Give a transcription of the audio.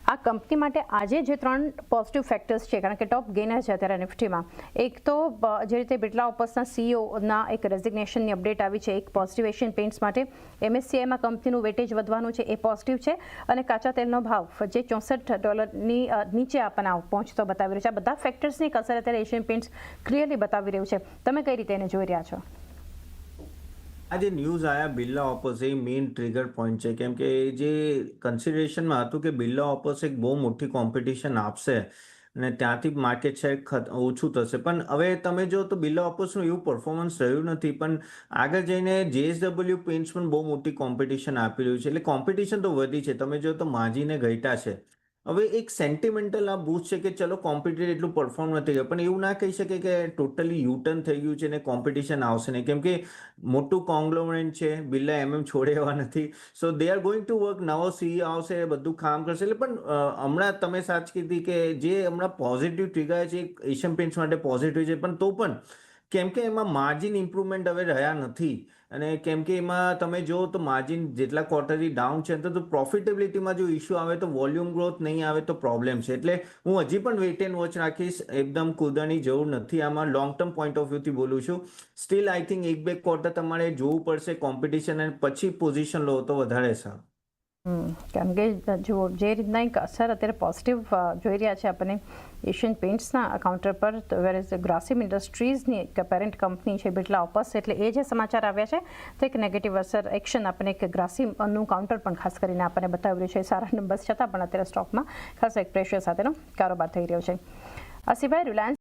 આ કંપની માટે આજે જે 3 પોઝિટિવ ફેક્ટર્સ છે, કારણ કે ટોપ ગેનર છે અત્યારે નિફ્ટીમાં. એક તો જે રીતે બિરલા ઓપસના સીઈઓના એક રેઝિગ્નેશનની અપડેટ આવી છે. એક પોઝિટિવ એશિયન પેઇન્ટ્સ માટે MSCIમાં કંપનીનું વેટેજ વધવાનું છે, એ પોઝિટિવ છે. અને કાચા તેલનો ભાવ જે $64ની નીચે આપણને પહોંચતો બતાવી રહ્યો છે. આ બધા ફેક્ટર્સની એક અસર અત્યારે એશિયન પેઇન્ટ્સ ક્લિયરલી બતાવી રહ્યું છે. તમે કઈ રીતે એને જોઈ રહ્યા છો? આ જે ન્યૂઝ આવ્યા બિરલા ઓપસ એ મેઇન ટ્રિગર પોઈન્ટ છે, કેમ કે જે કન્સિડરેશનમાં હતું કે બિરલા ઓપસ એક બહુ મોટી કોમ્પિટિશન આપશે અને ત્યાંથી માર્કેટ શેર ઓછું થશે. પણ હવે તમે જો તો બિરલા ઓપસનું એવું પરફોર્મન્સ રહ્યું નથી, પણ આગળ જઈને JSW પેન્ટ્સ પણ બહુ મોટી કોમ્પિટિશન આપી રહ્યું છે. એટલે કોમ્પિટિશન તો વધી છે. તમે જો તો માજીને ઘટ્યા છે. હવે એક સેન્ટિમેન્ટલ આ બૂસ્ટ છે કે ચલો કોમ્પિટિટર એટલું પરફોર્મ નથી કર્યું, પણ એવું ના કહી શકે કે ટોટલી યુટર્ન થઈ ગયું છે ને કોમ્પિટિશન આવશે નહીં, કેમ કે મોટું કોંગ્લોમરેટ છે. બિરલા છોડે એવા નથી. So they are going to work. નવો CEO આવશે, બધું કામ કરશે. એટલે પણ હમણાં તમે સાચ કીધી કે જે હમણાં પોઝિટિવ ટ્રિગર છે એશિયન પેઇન્ટ્સ માટે પોઝિટિવ છે, પણ તો પણ કેમ કે એમાં માર્જિન ઇમ્પ્રુવમેન્ટ હવે રહ્યા નથી. અને કેમ કે એમાં તમે જો તો માર્જિન જેટલા ક્વાર્ટરલી ડાઉન છે તો પ્રોફિટેબિલિટીમાં જો ઇશ્યુ આવે તો વોલ્યુમ ગ્રોથ નહીં આવે તો પ્રોબ્લેમ છે. એટલે હું હજી પણ વેઇટ એન્ડ વોચ રાખીશ. એકદમ કૂદવાની જરૂર નથી. આમાં લોંગ ટર્મ પોઈન્ટ ઓફ વ્યૂથી બોલું છું. સ્ટીલ આઈ થિંક 1-2 ક્વાર્ટર તમારે જોવું પડશે કોમ્પિટિશન, અને પછી પોઝિશન લો તો વધારે સારું. કારણ કે જો જે રીતના એક અસર અત્યારે પોઝિટિવ જોઈ રહ્યા છે આપણને એશિયન પેઇન્ટ્સના કાઉન્ટર પર, વેરેઝ ગ્રાસિમ ઇન્ડસ્ટ્રીઝની એક પેરેન્ટ કંપની છે બિરલા ઓપસ, એટલે એ જે સમાચાર આવ્યા છે તો એક નેગેટિવ અસર એક્શન આપણને એક ગ્રાસિમનું કાઉન્ટર પણ ખાસ કરીને આપણને બતાવી રહ્યું છે. સારા નંબર્સ છતાં પણ અત્યારે સ્ટોકમાં ખાસ એક પ્રેશર સાથેનો કારોબાર થઈ રહ્યો છે. આ સિવાય રિલાયન્સ